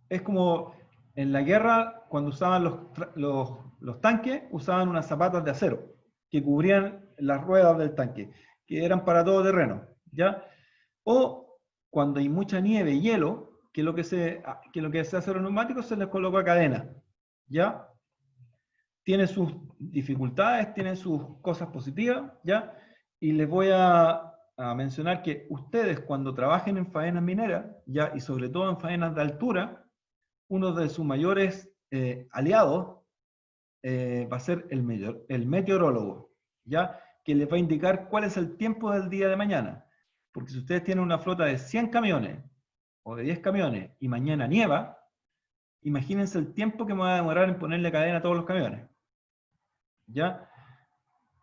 es como en la guerra, cuando usaban los tanques, usaban unas zapatas de acero que cubrían las ruedas del tanque, que eran para todo terreno, ¿ya? O cuando hay mucha nieve y hielo, que lo que se hace a los neumáticos se les coloca cadena, ¿ya? Tiene sus dificultades, tiene sus cosas positivas, ¿ya? Y les voy a mencionar que ustedes cuando trabajen en faenas mineras, ¿ya? Y sobre todo en faenas de altura, uno de sus mayores aliados va a ser el meteorólogo, ¿ya? Que les va a indicar cuál es el tiempo del día de mañana. Porque si ustedes tienen una flota de 100 camiones o de 10 camiones y mañana nieva, imagínense el tiempo que me va a demorar en ponerle cadena a todos los camiones, ¿ya?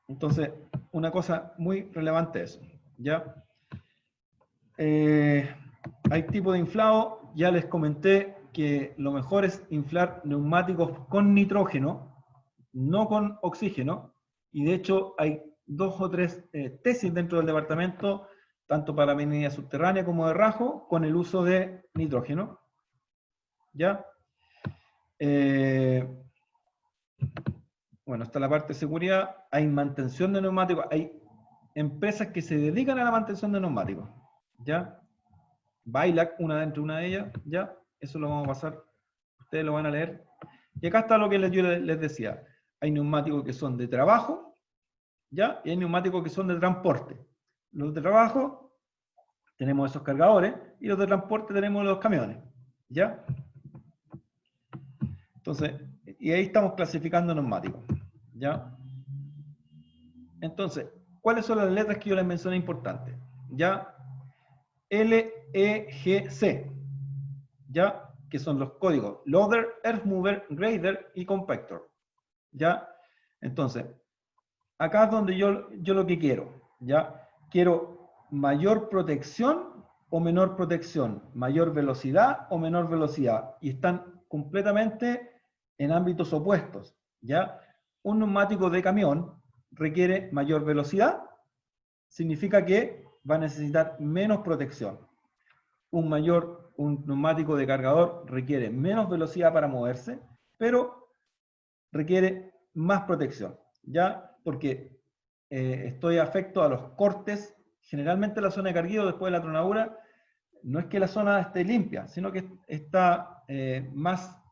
Entonces, una cosa muy relevante eso, ¿ya? Hay tipo de inflado, ya les comenté que lo mejor es inflar neumáticos con nitrógeno, no con oxígeno, y de hecho hay 2 o 3 tesis dentro del departamento, tanto para minería subterránea como de rajo, con el uso de nitrógeno, ¿ya? Bueno, está la parte de seguridad, hay mantención de neumáticos, hay empresas que se dedican a la mantención de neumáticos, ¿ya? Bailac, una dentro de una de ellas, ¿ya? Eso lo vamos a pasar, ustedes lo van a leer. Y acá está lo que yo les decía, hay neumáticos que son de trabajo, ¿ya? Y hay neumáticos que son de transporte. Los de trabajo, tenemos esos cargadores, y los de transporte tenemos los camiones, ¿ya? Entonces, y ahí estamos clasificando neumáticos, ¿ya? Entonces, ¿cuáles son las letras que yo les mencioné importantes? ¿Ya? L, E, G, C, ¿ya? Que son los códigos Loader, Earth Mover, Grader y Compactor, ¿ya? Entonces, acá es donde yo lo que quiero, ¿ya? Quiero mayor protección o menor protección, mayor velocidad o menor velocidad, y están completamente en ámbitos opuestos, ¿ya? Un neumático de camión requiere mayor velocidad, significa que va a necesitar menos protección. Un neumático de cargador requiere menos velocidad para moverse, pero requiere más protección, ¿ya? Porque estoy afecto a los cortes. Generalmente la zona de carguillo después de la tronadura, no es que la zona esté limpia, sino que está más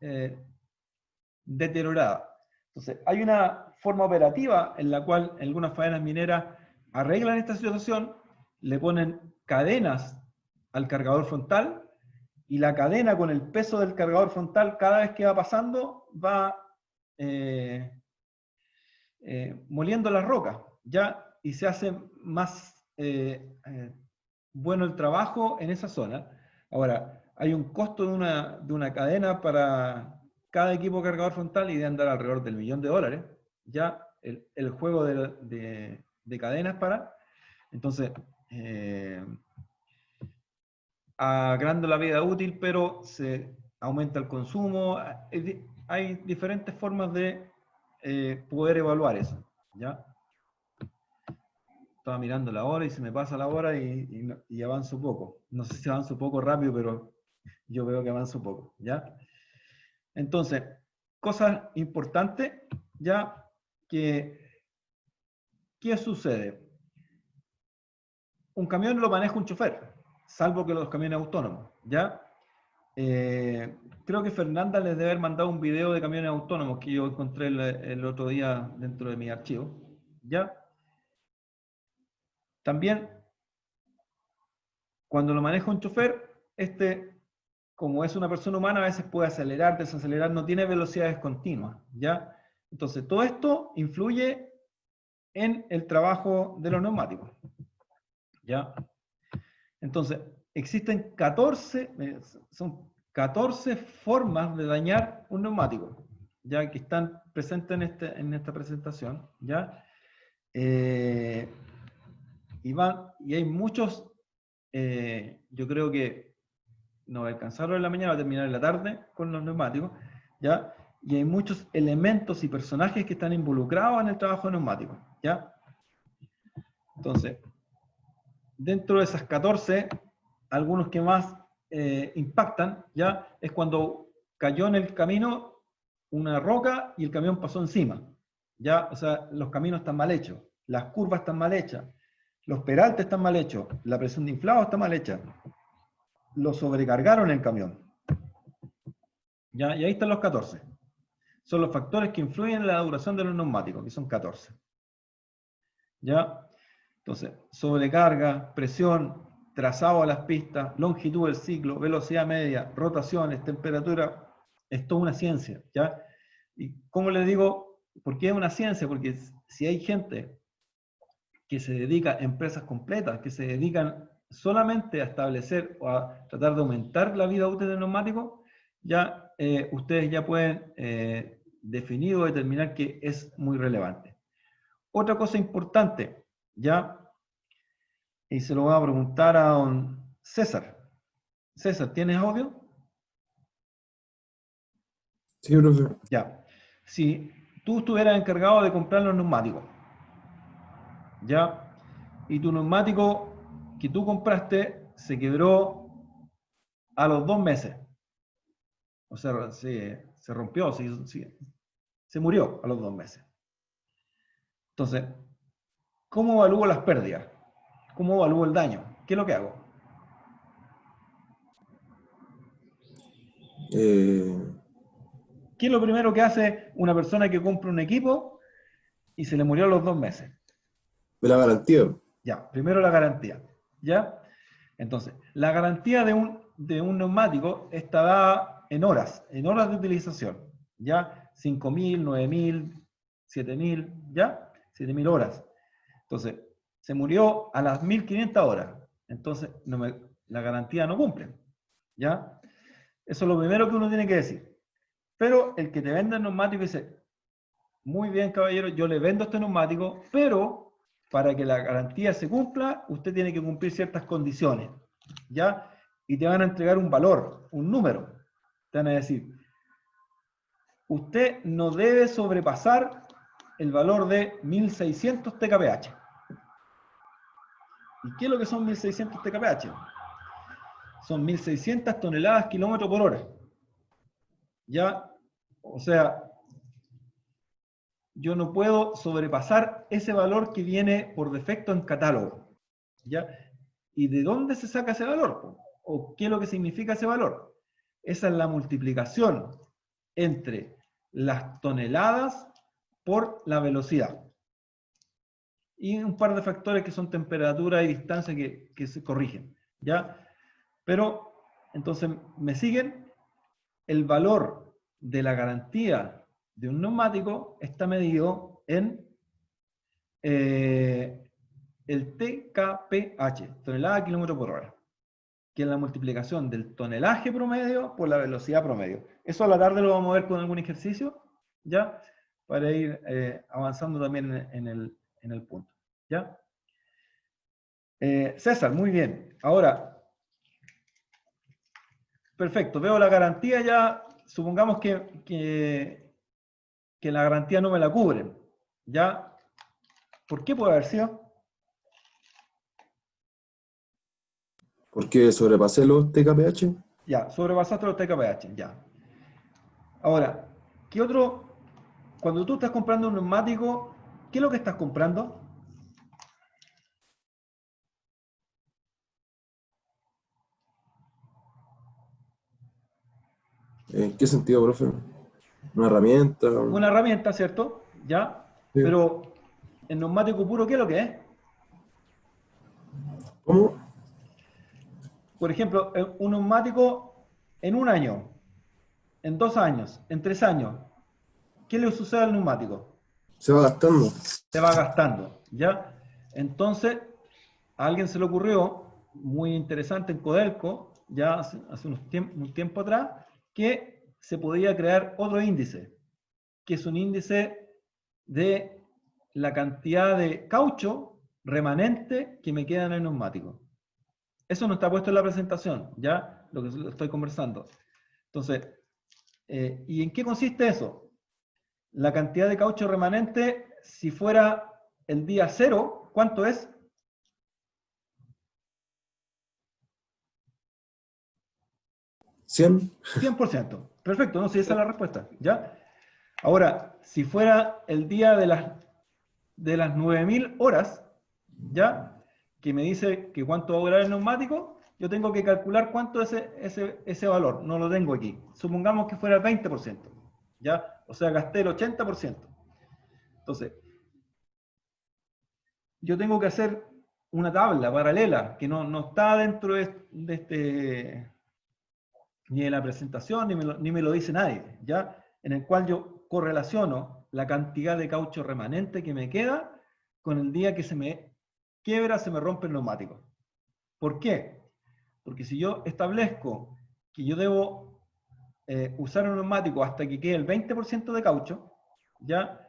deteriorada. Entonces, hay una forma operativa en la cual algunas faenas mineras arreglan esta situación, le ponen cadenas al cargador frontal, y la cadena con el peso del cargador frontal cada vez que va pasando va moliendo las rocas, ¿ya? Y se hace más bueno el trabajo en esa zona. Ahora, hay un costo de una cadena para cada equipo cargador frontal y de andar alrededor del $1.000.000, ya el juego de cadenas para, entonces, agranda la vida útil, pero se aumenta el consumo. Hay diferentes formas de poder evaluar eso, ¿ya? Estaba mirando la hora y se me pasa la hora y avanzo poco. No sé si avanzo poco rápido, pero yo veo que avanzo poco, ¿ya? Entonces, cosas importantes, ¿ya? ¿Qué sucede? Un camión lo maneja un chofer, salvo que los camiones autónomos, ¿ya? creo que Fernanda les debe haber mandado un video de camiones autónomos que yo encontré el otro día dentro de mi archivo. ¿Ya? También, cuando lo maneja un chofer, como es una persona humana, a veces puede acelerar, desacelerar, no tiene velocidades continuas. ¿Ya? Entonces, todo esto influye en el trabajo de los neumáticos. ¿Ya? Entonces, existen 14 formas de dañar un neumático, ya que están presentes en esta presentación, ¿ya? Y hay muchos, yo creo que no va a alcanzarlo en la mañana, va a terminar en la tarde con los neumáticos, ¿ya? Y hay muchos elementos y personajes que están involucrados en el trabajo de neumáticos, ¿ya? Entonces, dentro de esas 14, algunos que más impactan, ¿ya? Es cuando cayó en el camino una roca y el camión pasó encima, ¿ya? O sea, los caminos están mal hechos, las curvas están mal hechas, los peraltes están mal hechos, la presión de inflado está mal hecha, lo sobrecargaron el camión, ¿ya? Y ahí están los 14. Son los factores que influyen en la duración de los neumáticos, que son 14. ¿Ya? Entonces, sobrecarga, presión, trazado a las pistas, longitud del ciclo, velocidad media, rotaciones, temperatura, es toda una ciencia, ¿ya? Y como les digo, ¿por qué es una ciencia? Porque si hay gente que se dedica, empresas completas, que se dedican solamente a establecer o a tratar de aumentar la vida útil del neumático, ya ustedes ya pueden definir o determinar que es muy relevante. Otra cosa importante, ¿ya? Y se lo voy a preguntar a don César. César, ¿tienes audio? Sí, profe. Ya. Si tú estuvieras encargado de comprar los neumáticos, ¿ya? Y tu neumático que tú compraste se quebró a los 2 meses. O sea, se rompió, se murió a los 2 meses. Entonces, ¿cómo evalúo las pérdidas? ¿Cómo evalúo el daño? ¿Qué es lo que hago? ¿Qué es lo primero que hace una persona que compra un equipo y se le murió a los 2 meses? De la garantía. Ya, primero la garantía. ¿Ya? Entonces, la garantía de un neumático está dada en horas de utilización. ¿Ya? 5.000, 9.000, 7.000, ¿ya? 7.000 horas. Entonces, se murió a las 1.500 horas. Entonces, la garantía no cumple. ¿Ya? Eso es lo primero que uno tiene que decir. Pero el que te vende el neumático dice, muy bien, caballero, yo le vendo este neumático, pero para que la garantía se cumpla, usted tiene que cumplir ciertas condiciones, ¿ya? Y te van a entregar un valor, un número. Te van a decir, usted no debe sobrepasar el valor de 1.600 TkPH. ¿Y qué es lo que son 1.600 TkPH? Son 1.600 toneladas kilómetros por hora. ¿Ya? O sea, yo no puedo sobrepasar ese valor que viene por defecto en catálogo. ¿Ya? ¿Y de dónde se saca ese valor? ¿O qué es lo que significa ese valor? Esa es la multiplicación entre las toneladas por la velocidad. Y un par de factores que son temperatura y distancia que se corrigen. ¿Ya? Pero, entonces, ¿me siguen? El valor de la garantía de un neumático está medido en el TkPH, tonelada kilómetro por hora, que es la multiplicación del tonelaje promedio por la velocidad promedio. Eso a la tarde lo vamos a ver con algún ejercicio, ¿ya? Para ir avanzando también en el punto, ¿ya? César, muy bien. Ahora, perfecto, veo la garantía ya. Supongamos que la garantía no me la cubren, ¿ya? ¿Por qué puede haber sido? Porque sobrepasé los TkPH. Ya, sobrepasaste los TkPH, ya. Ahora, ¿qué otro? Cuando tú estás comprando un neumático, ¿qué es lo que estás comprando? ¿En qué sentido, profe? ¿Una herramienta? Una herramienta, ¿cierto? ¿Ya? Sí. Pero el neumático puro, ¿qué es lo que es? ¿Cómo? Por ejemplo, un neumático en un año, en 2 años, en 3 años, ¿qué le sucede al neumático? Se va gastando. Se va gastando, ¿ya? Entonces, a alguien se le ocurrió, muy interesante en Codelco, ya hace un tiempo atrás, que se podía crear otro índice, que es un índice de la cantidad de caucho remanente que me queda en el neumático. Eso no está puesto en la presentación, ¿ya? Lo que estoy conversando. Entonces, ¿y en qué consiste eso? La cantidad de caucho remanente, si fuera el día 0, ¿cuánto es? 100. 100%. Perfecto, no sé, esa es la respuesta, ¿ya? Ahora, si fuera el día de las 9000 horas, ¿ya? Que me dice que cuánto va a durar el neumático, yo tengo que calcular cuánto es ese valor. No lo tengo aquí. Supongamos que fuera el 20%, ¿ya? O sea, gasté el 80%. Entonces, yo tengo que hacer una tabla paralela que no está dentro de este, ni de la presentación, ni me lo dice nadie, ¿ya? En el cual yo correlaciono la cantidad de caucho remanente que me queda con el día que se me quiebra, se me rompe el neumático. ¿Por qué? Porque si yo establezco que yo debo usar un neumático hasta que quede el 20% de caucho, ¿ya?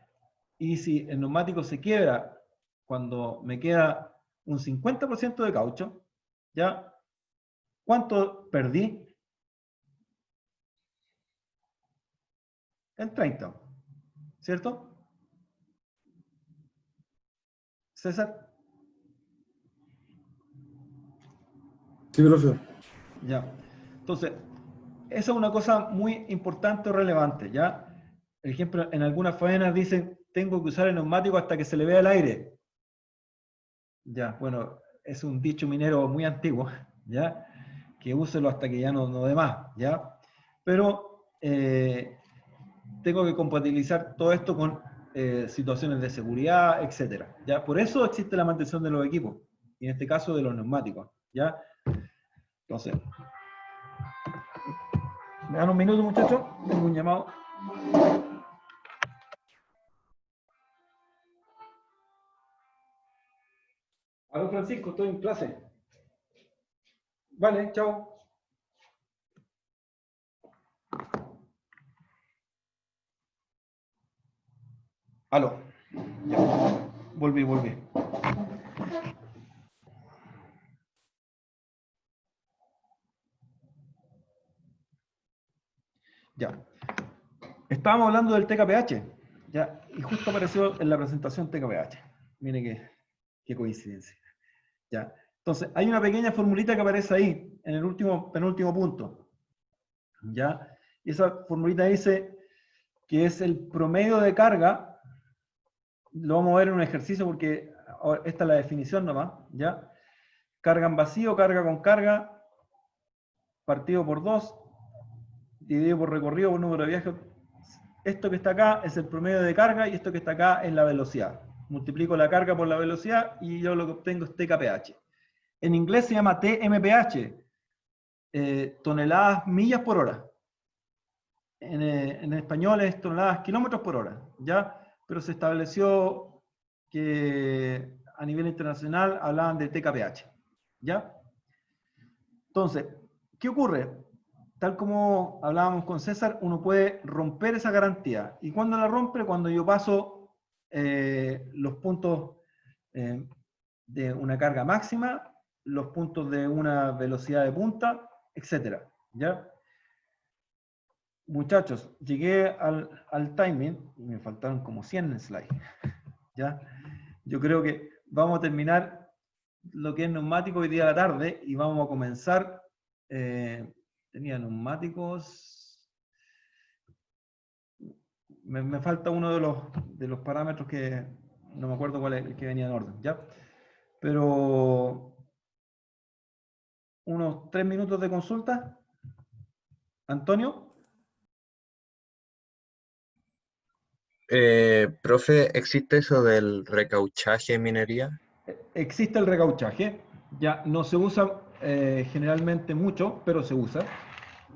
Y si el neumático se quiebra cuando me queda un 50% de caucho, ¿ya? ¿Cuánto perdí? El 30, ¿cierto? César, Sí, profe. ya. Entonces, esa es una cosa muy importante o relevante, ¿ya? Por ejemplo, en algunas faenas dicen, tengo que usar el neumático hasta que se le vea el aire. Ya, bueno, es un dicho minero muy antiguo, ¿ya? Que úselo hasta que ya no dé más, ¿ya? Pero tengo que compatibilizar todo esto con situaciones de seguridad, etcétera, ¿ya? Por eso existe la mantención de los equipos, y en este caso de los neumáticos, ¿ya? Entonces, ¿me dan un minuto, muchachos? Tengo un llamado. Aló, Francisco, estoy en clase. Vale, chao. Aló. Ya. Volví. Ya. Estábamos hablando del TKPH, ya, y justo apareció en la presentación TKPH. Mire qué coincidencia. Ya. Entonces, hay una pequeña formulita que aparece ahí, en el penúltimo punto. ¿Ya? Y esa formulita dice que es el promedio de carga, lo vamos a ver en un ejercicio porque esta es la definición nomás, ¿ya? Carga en vacío, carga con carga, partido por 2, dividido por recorrido por número de viajes. Esto que está acá es el promedio de carga y esto que está acá es la velocidad. Multiplico la carga por la velocidad y yo lo que obtengo es TKPH. En inglés se llama TMPH, toneladas millas por hora. En español es toneladas kilómetros por hora, ¿ya? Pero se estableció que a nivel internacional hablaban de TKPH, ¿ya? Entonces, ¿qué ocurre? Tal como hablábamos con César, uno puede romper esa garantía. ¿Y cuándo la rompe? Cuando yo paso los puntos de una carga máxima, los puntos de una velocidad de punta, etc. ¿Ya? Muchachos, llegué al timing, y me faltaron como 100 slides. ¿Ya? Yo creo que vamos a terminar lo que es neumático hoy día a la tarde y vamos a comenzar... tenía neumáticos. Me falta uno de los parámetros que no me acuerdo cuál es el que venía en orden, ¿ya? Pero unos 3 minutos de consulta. Antonio. Profe, ¿existe eso del recauchaje en minería? Existe el recauchaje, ya no se usa generalmente mucho, pero se usa,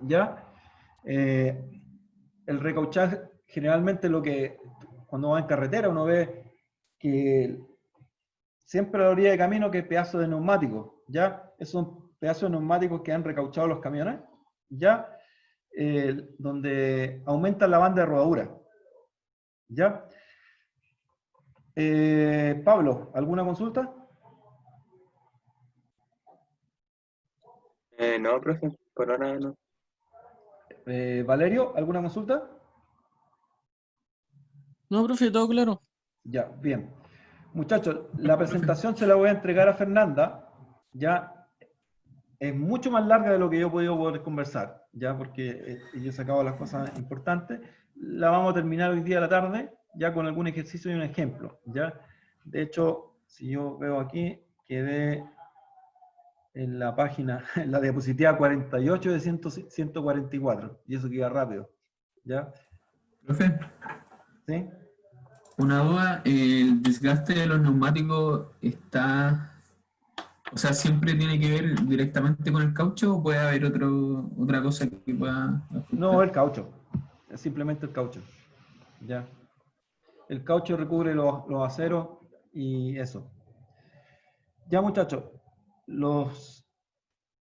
ya. El recauchaje, generalmente cuando va en carretera uno ve que siempre a la orilla de camino que hay pedazos de neumáticos, ya, esos son pedazos de neumáticos que han recauchado los camiones, ya, donde aumentan la banda de rodadura, ya. Pablo, ¿alguna consulta? No, profe, por ahora no. Valerio, ¿alguna consulta? No, profe, todo claro. Ya, bien. Muchachos, la presentación se la voy a entregar a Fernanda, ya es mucho más larga de lo que yo he podido poder conversar, ya porque yo he sacado las cosas importantes. La vamos a terminar hoy día a la tarde, ya con algún ejercicio y un ejemplo, ya. De hecho, si yo veo aquí, quedé en la página, en la diapositiva 48 de 144, y eso queda rápido, ¿ya? Profe, ¿Sí? una duda, ¿el desgaste de los neumáticos o sea, siempre tiene que ver directamente con el caucho o puede haber otra cosa que pueda afectar? No, el caucho, es simplemente el caucho, ¿ya? El caucho recubre los aceros y eso. Ya, muchachos, los